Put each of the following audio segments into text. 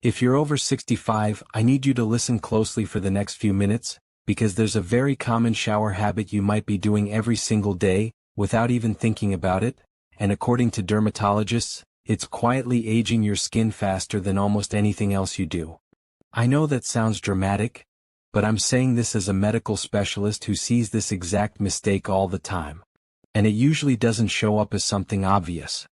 If you're over 65, I need you to listen closely for the next few minutes, because there's a very common shower habit you might be doing every single day, without even thinking about it, and according to dermatologists, it's quietly aging your skin faster than almost anything else you do. I know that sounds dramatic, but I'm saying this as a medical specialist who sees this exact mistake all the time. And it usually doesn't show up as something obvious.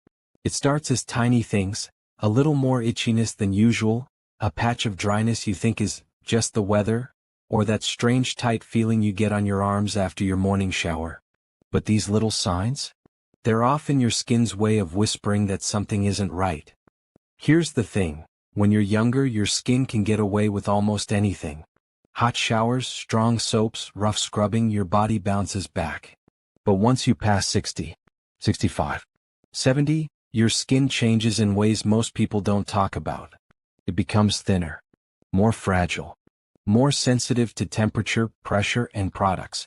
It starts as tiny things, a little more itchiness than usual, a patch of dryness you think is just the weather, or that strange tight feeling you get on your arms after your morning shower. But these little signs? They're often your skin's way of whispering that something isn't right. Here's the thing, when you're younger your skin can get away with almost anything. Hot showers, strong soaps, rough scrubbing, your body bounces back. But once you pass 60, 65, 70, your skin changes in ways most people don't talk about. It becomes thinner, more fragile, more sensitive to temperature, pressure, and products.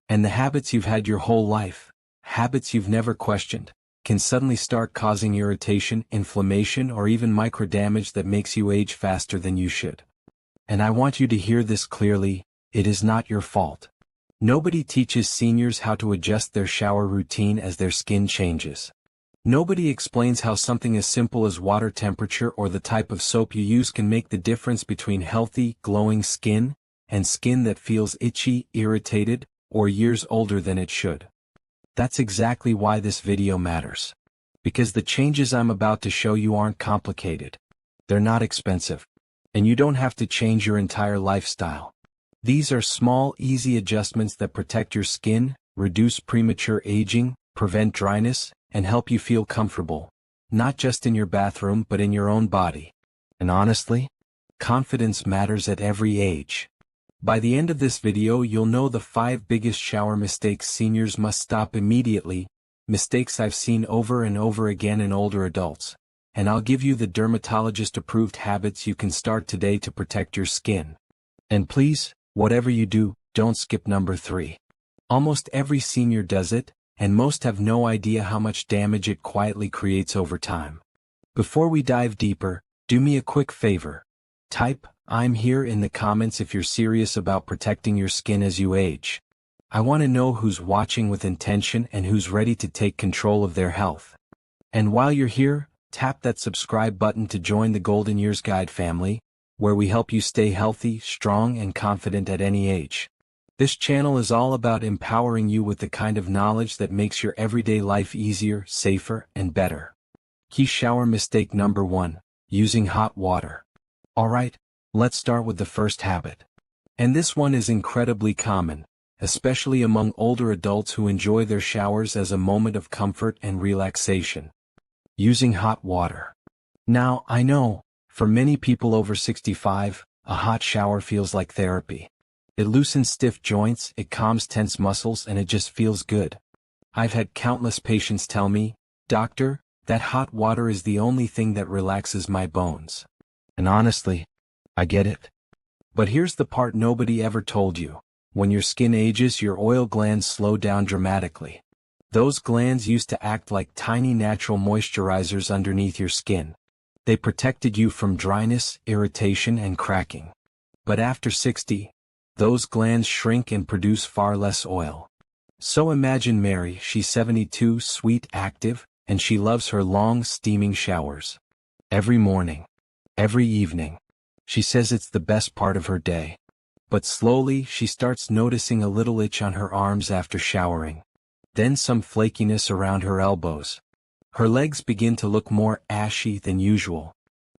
And the habits you've had your whole life, habits you've never questioned, can suddenly start causing irritation, inflammation, or even microdamage that makes you age faster than you should. And I want you to hear this clearly, it is not your fault. Nobody teaches seniors how to adjust their shower routine as their skin changes. Nobody explains how something as simple as water temperature or the type of soap you use can make the difference between healthy, glowing skin and skin that feels itchy, irritated, or years older than it should. That's exactly why this video matters. Because the changes I'm about to show you aren't complicated. They're not expensive. And you don't have to change your entire lifestyle. These are small, easy adjustments that protect your skin, reduce premature aging, prevent dryness, and help you feel comfortable, not just in your bathroom but in your own body. And honestly, confidence matters at every age. By the end of this video you'll know the 5 biggest shower mistakes seniors must stop immediately, mistakes I've seen over and over again in older adults. And I'll give you the dermatologist-approved habits you can start today to protect your skin. And please, whatever you do, don't skip number 3. Almost every senior does it, and most have no idea how much damage it quietly creates over time. Before we dive deeper, do me a quick favor. Type, "I'm here" in the comments if you're serious about protecting your skin as you age. I want to know who's watching with intention and who's ready to take control of their health. And while you're here, tap that subscribe button to join the Golden Years Guide family, where we help you stay healthy, strong, and confident at any age. This channel is all about empowering you with the kind of knowledge that makes your everyday life easier, safer, and better. Key shower mistake number 1, using hot water. Alright, let's start with the first habit. And this one is incredibly common, especially among older adults who enjoy their showers as a moment of comfort and relaxation. Using hot water. Now, I know, for many people over 65, a hot shower feels like therapy. It loosens stiff joints, it calms tense muscles, and it just feels good. I've had countless patients tell me, "Doctor, that hot water is the only thing that relaxes my bones." And honestly, I get it. But here's the part nobody ever told you. When your skin ages, your oil glands slow down dramatically. Those glands used to act like tiny natural moisturizers underneath your skin. They protected you from dryness, irritation, and cracking. But after 60, those glands shrink and produce far less oil. So imagine Mary, she's 72, sweet, active, and she loves her long, steaming showers. Every morning, every evening. She says it's the best part of her day. But slowly, she starts noticing a little itch on her arms after showering. Then some flakiness around her elbows. Her legs begin to look more ashy than usual.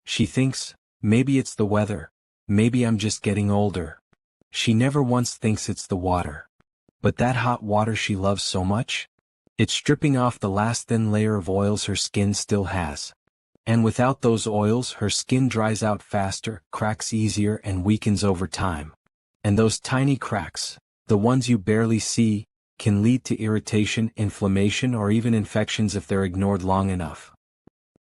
She thinks, maybe it's the weather, maybe I'm just getting older. She never once thinks it's the water. But that hot water she loves so much? It's stripping off the last thin layer of oils her skin still has. And without those oils, her skin dries out faster, cracks easier, and weakens over time. And those tiny cracks, the ones you barely see, can lead to irritation, inflammation, or even infections if they're ignored long enough.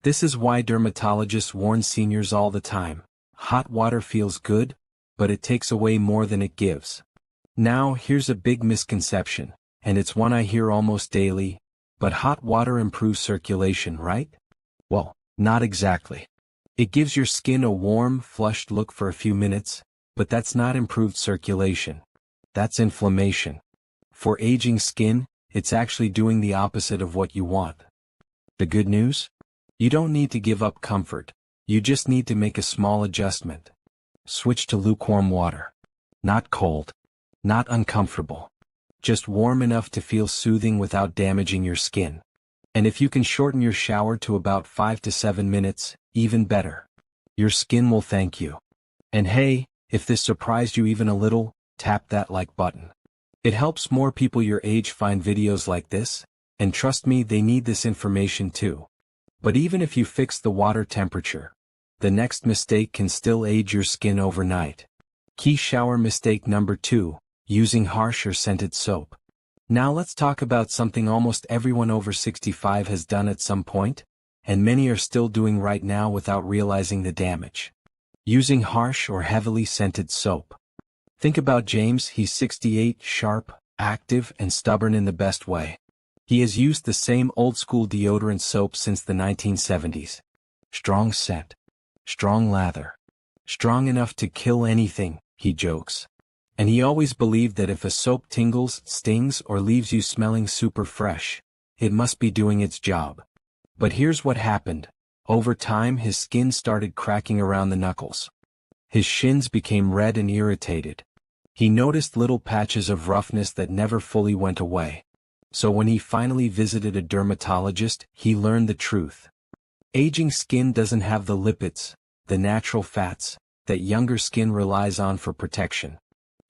This is why dermatologists warn seniors all the time. Hot water feels good, but it takes away more than it gives. Now, here's a big misconception, and it's one I hear almost daily. But hot water improves circulation, right? Well, not exactly. It gives your skin a warm, flushed look for a few minutes, but that's not improved circulation. That's inflammation. For aging skin, it's actually doing the opposite of what you want. The good news? You don't need to give up comfort. You just need to make a small adjustment. Switch to lukewarm water. Not cold. Not uncomfortable. Just warm enough to feel soothing without damaging your skin. And if you can shorten your shower to about 5 to 7 minutes, even better. Your skin will thank you. And hey, if this surprised you even a little, tap that like button. It helps more people your age find videos like this, and trust me, they need this information too. But even if you fix the water temperature, the next mistake can still age your skin overnight. Key shower mistake number 2, using harsh or scented soap. Now let's talk about something almost everyone over 65 has done at some point, and many are still doing right now without realizing the damage. Using harsh or heavily scented soap. Think about James, he's 68, sharp, active, and stubborn in the best way. He has used the same old-school deodorant soap since the 1970s. Strong scent. Strong lather. Strong enough to kill anything, he jokes. And he always believed that if a soap tingles, stings, or leaves you smelling super fresh, it must be doing its job. But here's what happened. Over time his skin started cracking around the knuckles. His shins became red and irritated. He noticed little patches of roughness that never fully went away. So when he finally visited a dermatologist, he learned the truth. Aging skin doesn't have the lipids, the natural fats, that younger skin relies on for protection.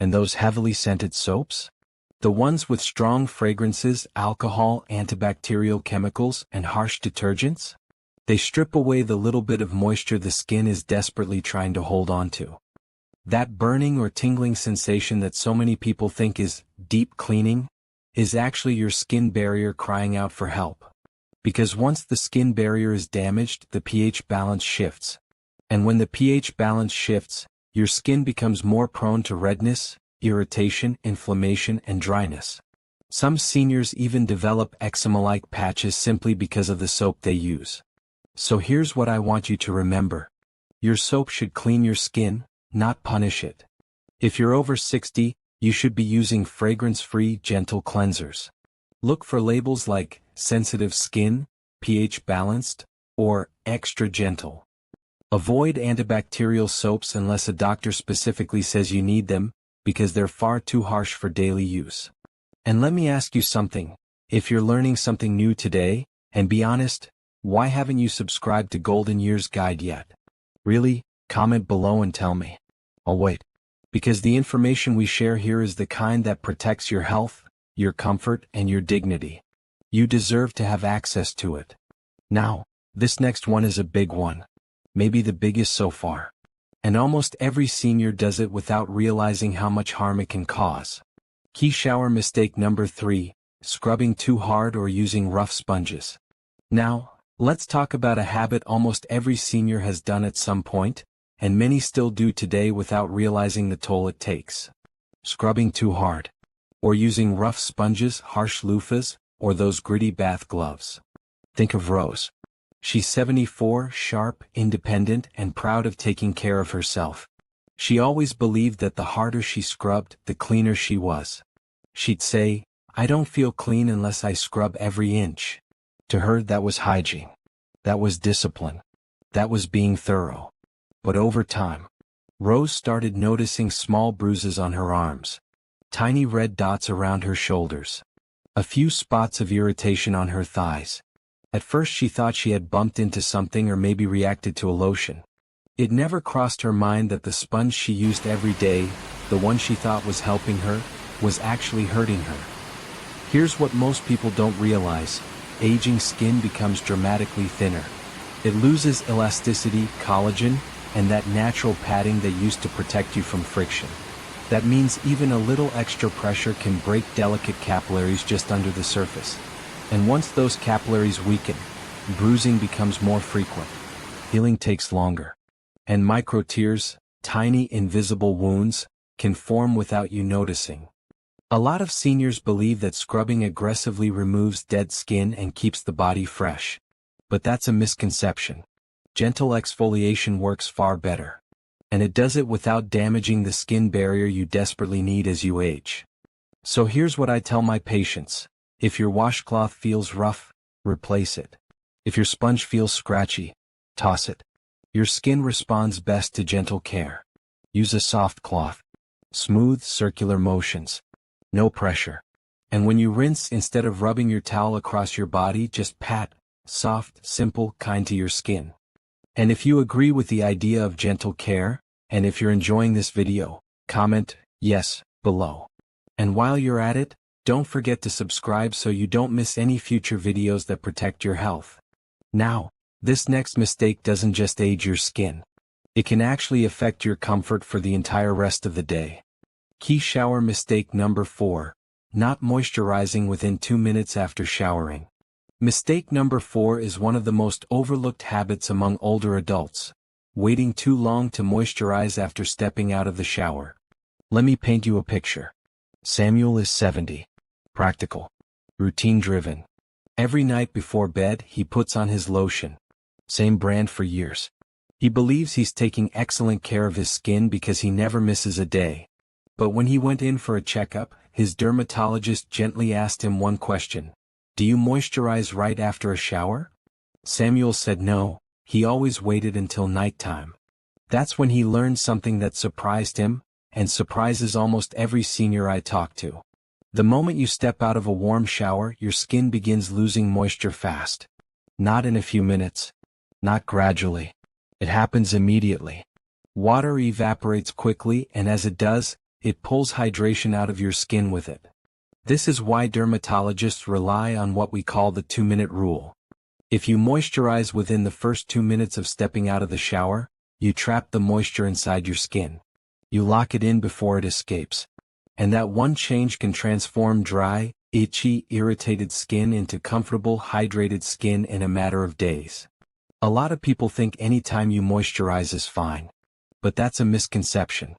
And those heavily scented soaps? The ones with strong fragrances, alcohol, antibacterial chemicals, and harsh detergents? They strip away the little bit of moisture the skin is desperately trying to hold on to. That burning or tingling sensation that so many people think is deep cleaning is actually your skin barrier crying out for help. Because once the skin barrier is damaged, the pH balance shifts. And when the pH balance shifts, your skin becomes more prone to redness, irritation, inflammation, and dryness. Some seniors even develop eczema-like patches simply because of the soap they use. So here's what I want you to remember. Your soap should clean your skin, not punish it. If you're over 60, you should be using fragrance-free, gentle cleansers. Look for labels like sensitive skin, pH balanced, or extra gentle. Avoid antibacterial soaps unless a doctor specifically says you need them, because they're far too harsh for daily use. And let me ask you something. If you're learning something new today, and be honest, why haven't you subscribed to Golden Years Guide yet? Really? Comment below and tell me. Oh wait. Because the information we share here is the kind that protects your health, your comfort, and your dignity. You deserve to have access to it. Now, this next one is a big one. Maybe the biggest so far. And almost every senior does it without realizing how much harm it can cause. Key shower mistake number 3, scrubbing too hard or using rough sponges. Now, let's talk about a habit almost every senior has done at some point, and many still do today without realizing the toll it takes. Scrubbing too hard. Or using rough sponges, harsh loofahs, or those gritty bath gloves. Think of Rose. She's 74, sharp, independent, and proud of taking care of herself. She always believed that the harder she scrubbed, the cleaner she was. She'd say, "I don't feel clean unless I scrub every inch." To her, that was hygiene. That was discipline. That was being thorough. But over time, Rose started noticing small bruises on her arms, tiny red dots around her shoulders, a few spots of irritation on her thighs. At first she thought she had bumped into something or maybe reacted to a lotion. It never crossed her mind that the sponge she used every day, the one she thought was helping her, was actually hurting her. Here's what most people don't realize. Aging skin becomes dramatically thinner. It loses elasticity, collagen, and that natural padding that used to protect you from friction. That means even a little extra pressure can break delicate capillaries just under the surface. And once those capillaries weaken, bruising becomes more frequent. Healing takes longer. And micro tears, tiny invisible wounds, can form without you noticing. A lot of seniors believe that scrubbing aggressively removes dead skin and keeps the body fresh. But that's a misconception. gentle exfoliation works far better. And it does it without damaging the skin barrier you desperately need as you age. So here's what I tell my patients. If your washcloth feels rough, replace it. If your sponge feels scratchy, toss it. Your skin responds best to gentle care. Use a soft cloth. Smooth, circular motions. No pressure. And when you rinse, instead of rubbing your towel across your body, just pat, soft, simple, kind to your skin. And if you agree with the idea of gentle care, and if you're enjoying this video, comment yes below. And while you're at it, don't forget to subscribe so you don't miss any future videos that protect your health. Now, this next mistake doesn't just age your skin. It can actually affect your comfort for the entire rest of the day. Key shower mistake number 4. Not moisturizing within 2 minutes after showering. Mistake number 4 is one of the most overlooked habits among older adults. Waiting too long to moisturize after stepping out of the shower. Let me paint you a picture. Samuel is 70. Practical. Routine-driven. Every night before bed, he puts on his lotion. Same brand for years. He believes he's taking excellent care of his skin because he never misses a day. But when he went in for a checkup, his dermatologist gently asked him one question. Do you moisturize right after a shower? Samuel said no, he always waited until nighttime. That's when he learned something that surprised him, and surprises almost every senior I talk to. The moment you step out of a warm shower, your skin begins losing moisture fast. Not in a few minutes. Not gradually. It happens immediately. Water evaporates quickly, and as it does, it pulls hydration out of your skin with it. This is why dermatologists rely on what we call the 2-minute rule. If you moisturize within the first 2 minutes of stepping out of the shower, you trap the moisture inside your skin. You lock it in before it escapes. And that one change can transform dry, itchy, irritated skin into comfortable, hydrated skin in a matter of days. A lot of people think any time you moisturize is fine. But that's a misconception.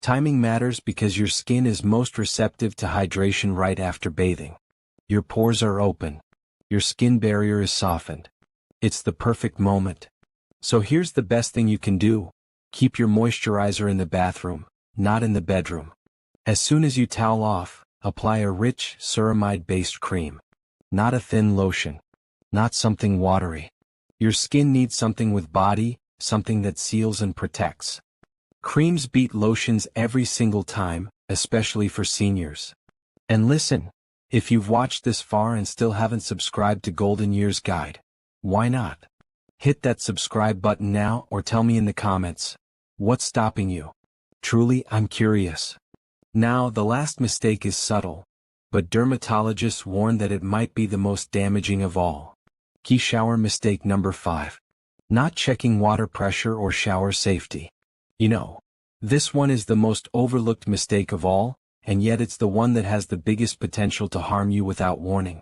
Timing matters because your skin is most receptive to hydration right after bathing. Your pores are open. Your skin barrier is softened. It's the perfect moment. So here's the best thing you can do. Keep your moisturizer in the bathroom, not in the bedroom. As soon as you towel off, apply a rich, ceramide-based cream. Not a thin lotion. Not something watery. Your skin needs something with body, something that seals and protects. Creams beat lotions every single time, especially for seniors. And listen, if you've watched this far and still haven't subscribed to Golden Years Guide, why not? Hit that subscribe button now or tell me in the comments, what's stopping you? Truly, I'm curious. Now, the last mistake is subtle, but dermatologists warn that it might be the most damaging of all. Key shower mistake number 5. Not checking water pressure or shower safety. You know, this one is the most overlooked mistake of all, and yet it's the one that has the biggest potential to harm you without warning.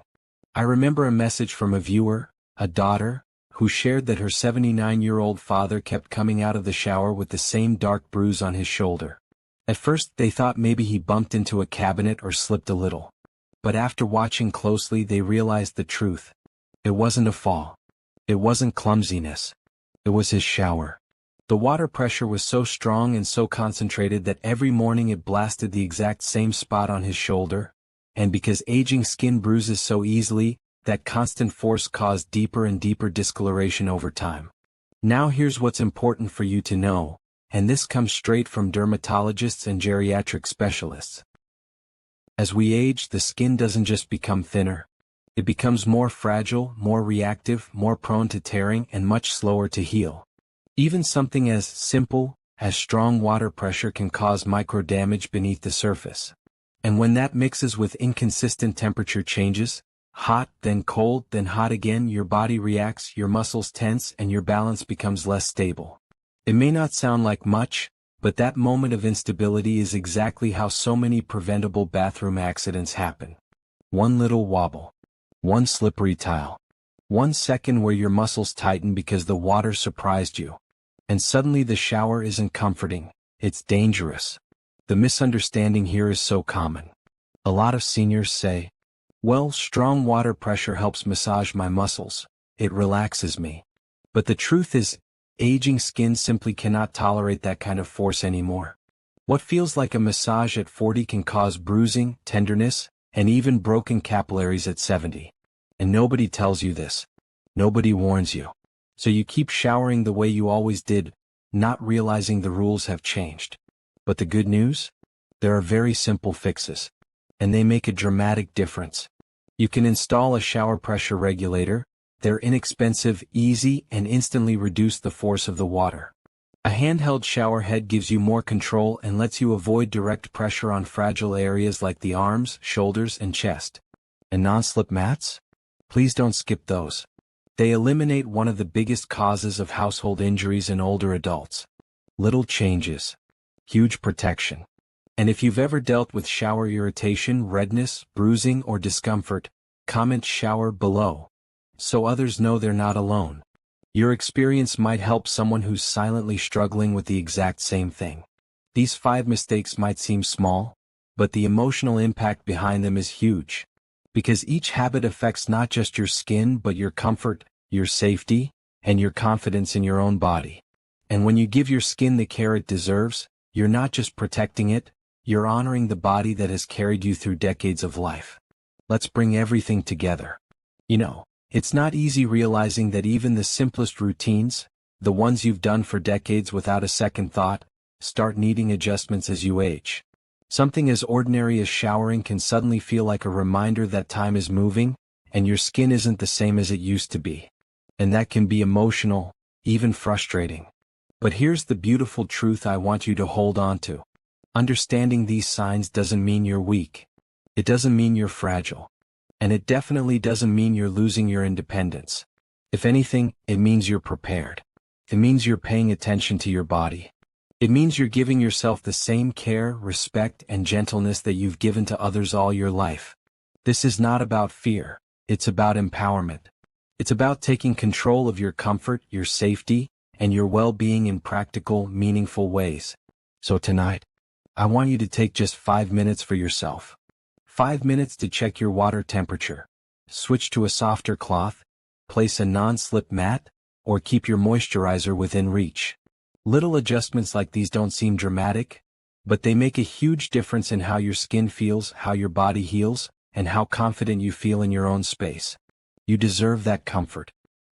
I remember a message from a viewer, a daughter, who shared that her 79-year-old father kept coming out of the shower with the same dark bruise on his shoulder. At first they thought maybe he bumped into a cabinet or slipped a little. But after watching closely they realized the truth. It wasn't a fall. It wasn't clumsiness. It was his shower. The water pressure was so strong and so concentrated that every morning it blasted the exact same spot on his shoulder, and because aging skin bruises so easily, that constant force caused deeper and deeper discoloration over time. Now here's what's important for you to know, and this comes straight from dermatologists and geriatric specialists. As we age, the skin doesn't just become thinner. It becomes more fragile, more reactive, more prone to tearing, and much slower to heal. Even something as simple as strong water pressure can cause micro damage beneath the surface. And when that mixes with inconsistent temperature changes, hot, then cold, then hot again, your body reacts, your muscles tense, and your balance becomes less stable. It may not sound like much, but that moment of instability is exactly how so many preventable bathroom accidents happen. One little wobble. One slippery tile. 1 second where your muscles tighten because the water surprised you. And suddenly the shower isn't comforting, it's dangerous. The misunderstanding here is so common. A lot of seniors say, well, strong water pressure helps massage my muscles, it relaxes me. But the truth is, Aging skin simply cannot tolerate that kind of force anymore. What feels like a massage at 40 can cause bruising, tenderness, and even broken capillaries at 70. And nobody tells you this. Nobody warns you. So you keep showering the way you always did, not realizing the rules have changed. But the good news? There are very simple fixes. And they make a dramatic difference. You can install a shower pressure regulator. They're inexpensive, easy, and instantly reduce the force of the water. A handheld shower head gives you more control and lets you avoid direct pressure on fragile areas like the arms, shoulders, and chest. And non-slip mats? Please don't skip those. They eliminate one of the biggest causes of household injuries in older adults. Little changes. Huge protection. And if you've ever dealt with shower irritation, redness, bruising, or discomfort, comment shower below, so others know they're not alone. Your experience might help someone who's silently struggling with the exact same thing. These 5 mistakes might seem small, but the emotional impact behind them is huge. Because each habit affects not just your skin but your comfort, your safety, and your confidence in your own body. And when you give your skin the care it deserves, you're not just protecting it, you're honoring the body that has carried you through decades of life. Let's bring everything together. It's not easy realizing that even the simplest routines, the ones you've done for decades without a second thought, start needing adjustments as you age. Something as ordinary as showering can suddenly feel like a reminder that time is moving, and your skin isn't the same as it used to be. And that can be emotional, even frustrating. But here's the beautiful truth I want you to hold on to. Understanding these signs doesn't mean you're weak. It doesn't mean you're fragile. And it definitely doesn't mean you're losing your independence. If anything, it means you're prepared. It means you're paying attention to your body. It means you're giving yourself the same care, respect, and gentleness that you've given to others all your life. This is not about fear. It's about empowerment. It's about taking control of your comfort, your safety, and your well-being in practical, meaningful ways. So tonight, I want you to take just 5 minutes for yourself. 5 minutes to check your water temperature. Switch to a softer cloth, place a non-slip mat, or keep your moisturizer within reach. Little adjustments like these don't seem dramatic, but they make a huge difference in how your skin feels, how your body heals, and how confident you feel in your own space. You deserve that comfort.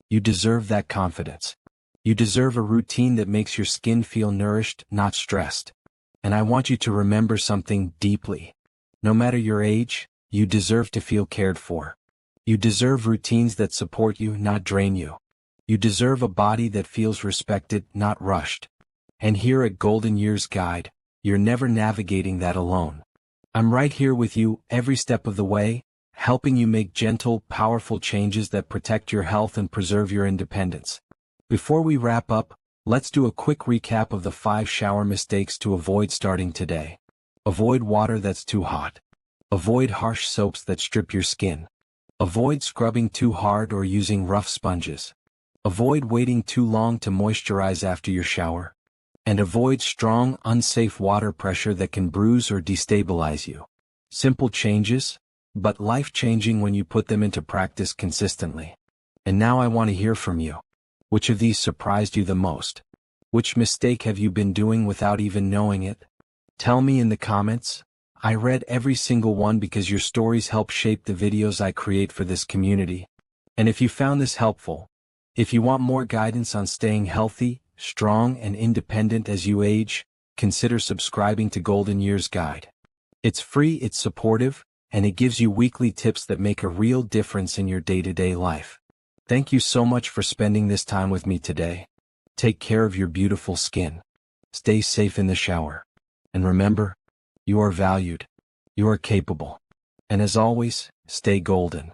You deserve that confidence. You deserve a routine that makes your skin feel nourished, not stressed. And I want you to remember something deeply. No matter your age, you deserve to feel cared for. You deserve routines that support you, not drain you. You deserve a body that feels respected, not rushed. And here at Golden Years Guide, you're never navigating that alone. I'm right here with you every step of the way, helping you make gentle, powerful changes that protect your health and preserve your independence. Before we wrap up, let's do a quick recap of the 5 shower mistakes to avoid starting today. Avoid water that's too hot. Avoid harsh soaps that strip your skin. Avoid scrubbing too hard or using rough sponges. Avoid waiting too long to moisturize after your shower. And avoid strong, unsafe water pressure that can bruise or destabilize you. Simple changes, but life-changing when you put them into practice consistently. And now I want to hear from you. Which of these surprised you the most? Which mistake have you been doing without even knowing it? Tell me in the comments. I read every single one because your stories help shape the videos I create for this community. And if you found this helpful, if you want more guidance on staying healthy, strong, and independent as you age, consider subscribing to Golden Years Guide. It's free, it's supportive, and it gives you weekly tips that make a real difference in your day-to-day life. Thank you so much for spending this time with me today. Take care of your beautiful skin. Stay safe in the shower. And remember, you are valued. You are capable. And as always, stay golden.